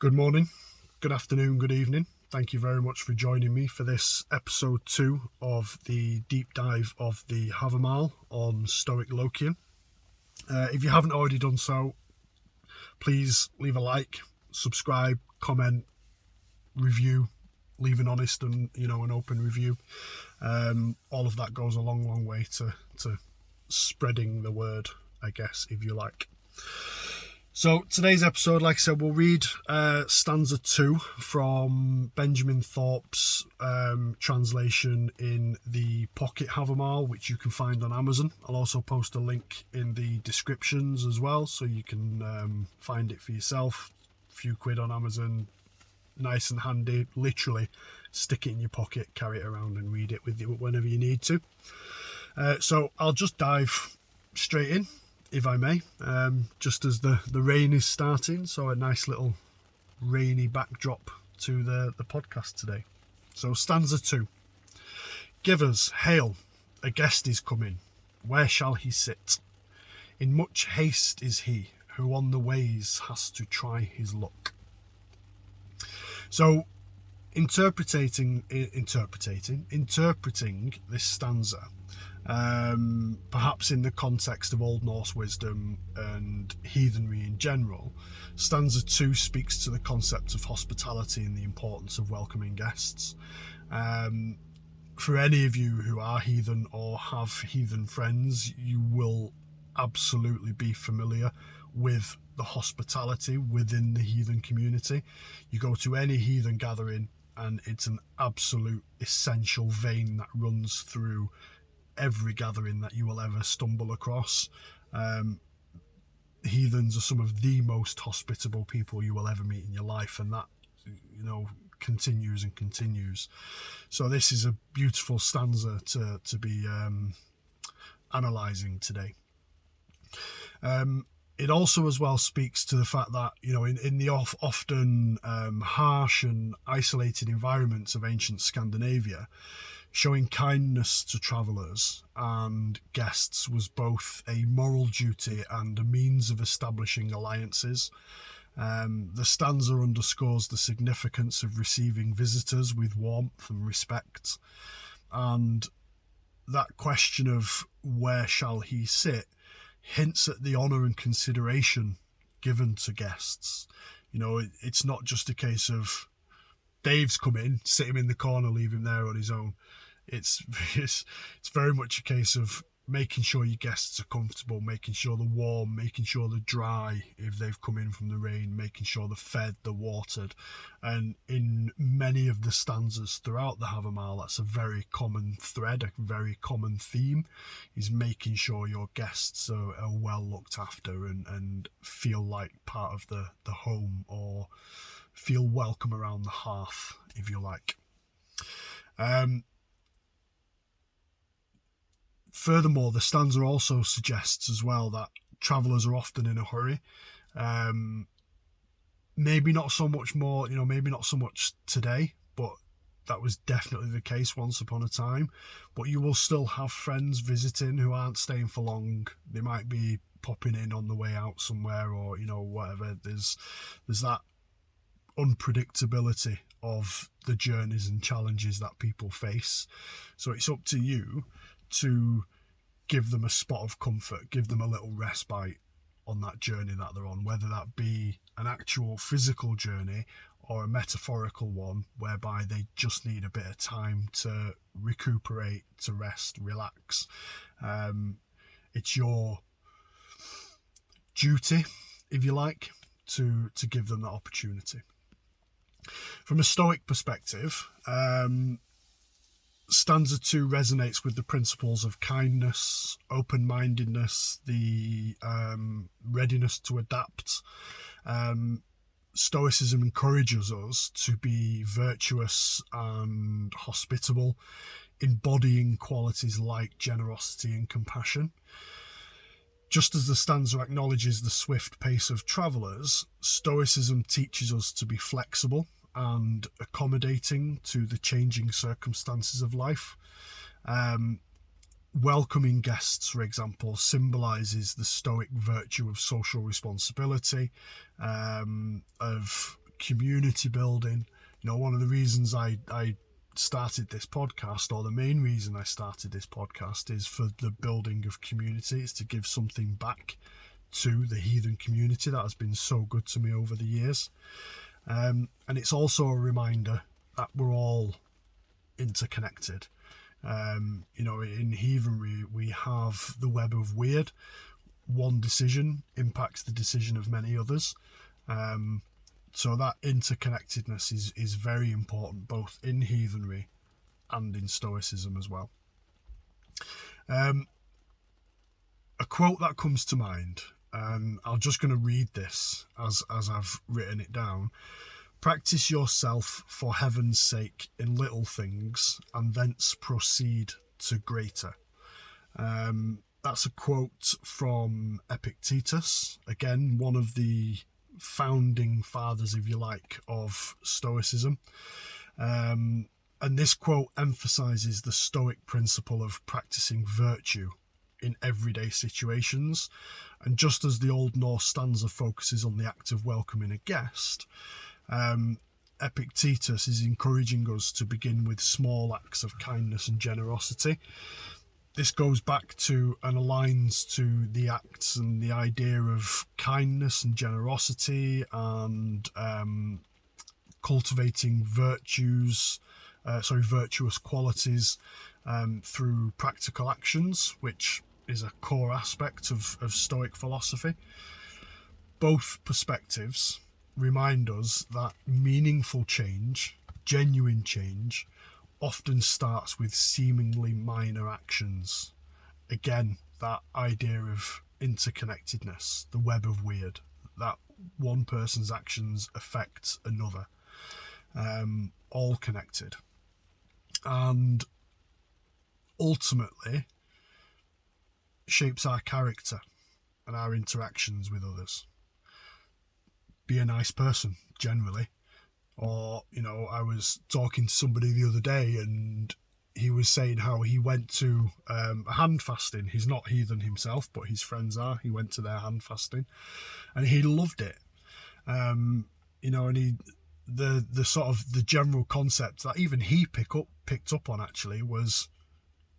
Good morning, good afternoon, good evening. Thank you very much for joining me for this episode 2 of the deep dive of the Havamal on Stoic Lokean. If you haven't already done so, please leave a like, subscribe, comment, review, leave an honest and an open review. All of that goes a long way to spreading the word, I guess, if you like. So today's episode, like I said, we'll read stanza 2 from Benjamin Thorpe's translation in the Pocket Havamal, which you can find on Amazon. I'll also post a link in the descriptions as well, so you can find it for yourself. A few quid on Amazon, nice and handy. Literally stick it in your pocket, carry it around and read it with you whenever you need to. So I'll just dive straight in, if I may, just as the rain is starting, so a nice little rainy backdrop to the podcast today. So stanza 2. Give us, hail, a guest is coming, where shall he sit? In much haste is he, who on the ways has to try his luck. So interpreting this stanza, perhaps in the context of Old Norse wisdom and heathenry in general, stanza 2 speaks to the concept of hospitality and the importance of welcoming guests. For any of you who are heathen or have heathen friends, you will absolutely be familiar with the hospitality within the heathen community. You go to any heathen gathering and it's an absolute essential vein that runs through every gathering that you will ever stumble across. Heathens are some of the most hospitable people you will ever meet in your life, and that continues and continues. So this is a beautiful stanza to be analysing today. It also as well speaks to the fact that in the often harsh and isolated environments of ancient Scandinavia, showing kindness to travellers and guests was both a moral duty and a means of establishing alliances. The stanza underscores the significance of receiving visitors with warmth and respect, and that question of where shall he sit hints at the honour and consideration given to guests. It's not just a case of Dave's come in, sit him in the corner, leave him there on his own. It's very much a case of making sure your guests are comfortable, making sure they're warm, making sure they're dry if they've come in from the rain, making sure they're fed, they're watered. And in many of the stanzas throughout the Havamal, that's a very common thread, a very common theme, is making sure your guests are well looked after and feel like part of the home, or feel welcome around the hearth, if you like. Furthermore, the stanza also suggests as well that travellers are often in a hurry. Maybe not so much today, but that was definitely the case once upon a time. But you will still have friends visiting who aren't staying for long. They might be popping in on the way out somewhere, or whatever. There's that unpredictability of the journeys and challenges that people face. So it's up to you to give them a spot of comfort, give them a little respite on that journey that they're on, whether that be an actual physical journey or a metaphorical one whereby they just need a bit of time to recuperate, to rest, relax. It's your duty, if you like, to give them that opportunity. From a Stoic perspective, stanza 2 resonates with the principles of kindness, open-mindedness, the readiness to adapt. Stoicism encourages us to be virtuous and hospitable, embodying qualities like generosity and compassion. Just as the stanza acknowledges the swift pace of travellers, Stoicism teaches us to be flexible and accommodating to the changing circumstances of life. Welcoming guests, for example, symbolises the Stoic virtue of social responsibility, of community building. One of the reasons I started this podcast, or the main reason I started this podcast, is for the building of community. It's to give something back to the heathen community that has been so good to me over the years. And it's also a reminder that we're all interconnected. In heathenry, we have the web of weird. One decision impacts the decision of many others. So that interconnectedness is very important, both in heathenry and in Stoicism as well. A quote that comes to mind, and I'm just going to read this as I've written it down. Practice yourself for heaven's sake in little things, and thence proceed to greater. That's a quote from Epictetus, again, one of the founding fathers, if you like, of Stoicism. And this quote emphasizes the Stoic principle of practicing virtue in everyday situations. And just as the Old Norse stanza focuses on the act of welcoming a guest, Epictetus is encouraging us to begin with small acts of kindness and generosity. This goes back to and aligns to the acts and the idea of kindness and generosity and cultivating virtuous qualities through practical actions, which is a core aspect of Stoic philosophy. Both perspectives remind us that meaningful change, genuine change, often starts with seemingly minor actions. Again, that idea of interconnectedness, the web of weird, that one person's actions affect another, all connected. And ultimately shapes our character and our interactions with others. Be a nice person, generally. Or, I was talking to somebody the other day and he was saying how he went to a hand fasting. He's not heathen himself, but his friends are. He went to their hand fasting and he loved it. And the sort of the general concept that even he picked up on actually was,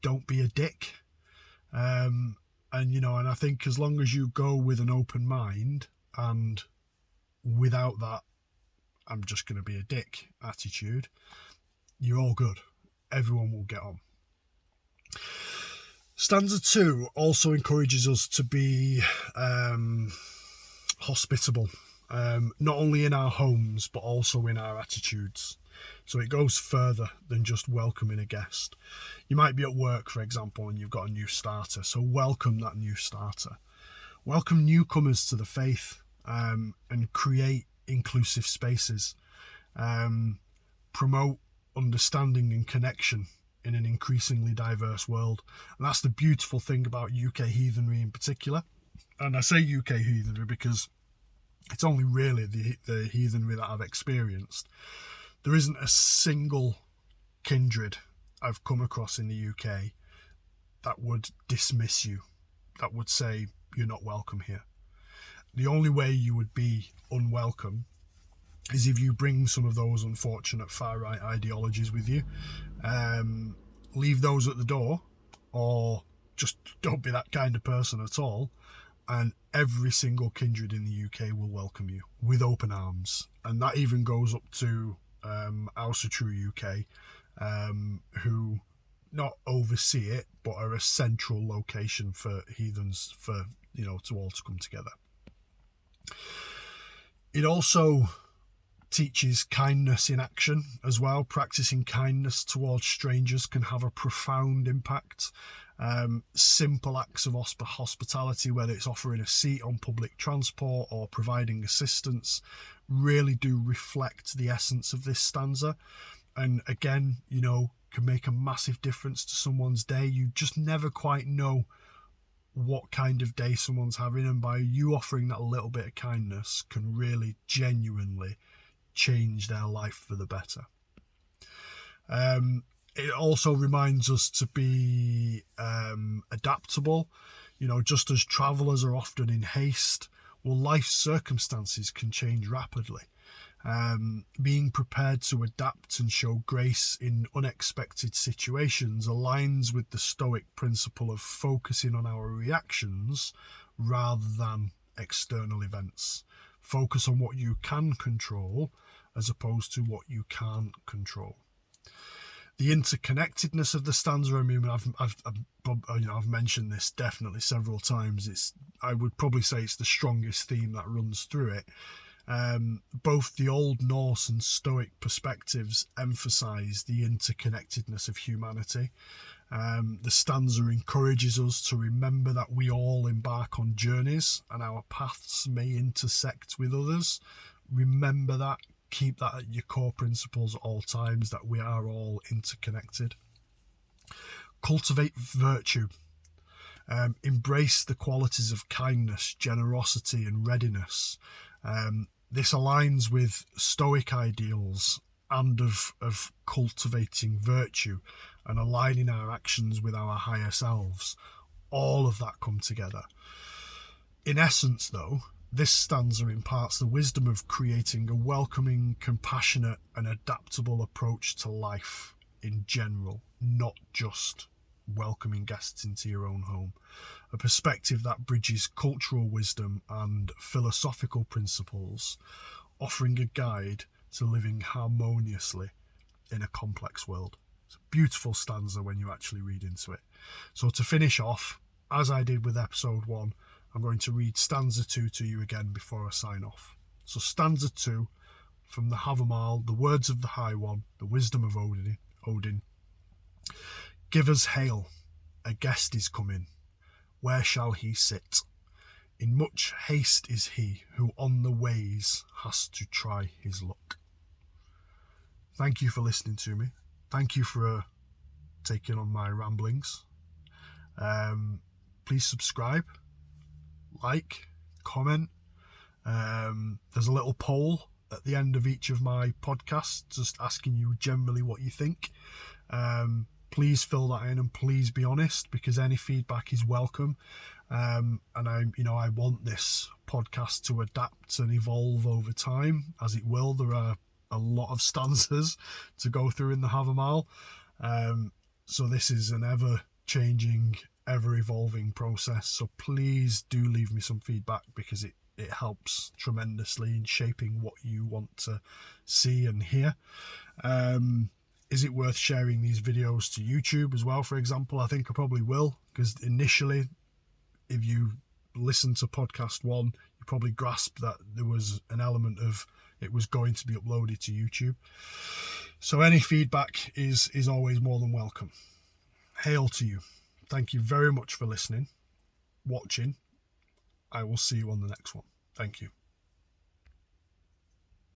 don't be a dick. And I think as long as you go with an open mind and without that I'm just going to be a dick attitude, you're all good. Everyone will get on. Stanza 2 also encourages us to be hospitable, not only in our homes, but also in our attitudes. So it goes further than just welcoming a guest. You might be at work, for example, and you've got a new starter. So welcome that new starter. Welcome newcomers to the faith, and create inclusive spaces. Promote understanding and connection in an increasingly diverse world. And that's the beautiful thing about UK heathenry in particular. And I say UK heathenry because it's only really the heathenry that I've experienced. There isn't a single kindred I've come across in the UK that would dismiss you, that would say you're not welcome here. The only way you would be unwelcome is if you bring some of those unfortunate far-right ideologies with you. Leave those at the door, or just don't be that kind of person at all, and every single kindred in the UK will welcome you with open arms. And that even goes up to Alsa True UK, who not oversee it, but are a central location for heathens to all to come together. It also teaches kindness in action as well. Practicing kindness towards strangers can have a profound impact. Simple acts of hospitality, whether it's offering a seat on public transport or providing assistance, really do reflect the essence of this stanza. And again, can make a massive difference to someone's day. You just never quite know what kind of day someone's having, and by you offering that little bit of kindness can really genuinely change their life for the better. It also reminds us to be adaptable. Just as travellers are often in haste, Well, life's circumstances can change rapidly. Being prepared to adapt and show grace in unexpected situations aligns with the Stoic principle of focusing on our reactions rather than external events. Focus on what you can control as opposed to what you can't control. The interconnectedness of the stanza, I mean, I've mentioned this definitely several times. I would probably say it's the strongest theme that runs through it. Both the Old Norse and Stoic perspectives emphasize the interconnectedness of humanity. The stanza encourages us to remember that we all embark on journeys and our paths may intersect with others. Remember that. Keep that at your core principles at all times, that we are all interconnected. Cultivate virtue. Embrace the qualities of kindness, generosity and readiness. This aligns with Stoic ideals and of cultivating virtue and aligning our actions with our higher selves. All of that come together. In essence, though, this stanza imparts the wisdom of creating a welcoming, compassionate and adaptable approach to life in general, not just welcoming guests into your own home. A perspective that bridges cultural wisdom and philosophical principles, offering a guide to living harmoniously in a complex world. It's a beautiful stanza when you actually read into it. So to finish off, as I did with episode 1, I'm going to read stanza 2 to you again before I sign off. So stanza 2 from the Havamal, the words of the High One, the wisdom of Odin. Give us hail, a guest is coming. Where shall he sit? In much haste is he who on the ways has to try his luck. Thank you for listening to me. Thank you for taking on my ramblings. Please subscribe, like, comment. There's a little poll at the end of each of my podcasts just asking you generally what you think. Please fill that in and please be honest, because any feedback is welcome. And I want this podcast to adapt and evolve over time, as it will. There are a lot of stanzas to go through in the Havamal. So this is an ever-changing, ever-evolving process. So please do leave me some feedback, because it helps tremendously in shaping what you want to see and hear. Is it worth sharing these videos to YouTube as well, for example? I think I probably will, because initially, if you listen to podcast 1, you probably grasped that there was an element of it was going to be uploaded to YouTube. So any feedback is always more than welcome. Hail to you. Thank you very much for listening, watching. I will see you on the next one. Thank you.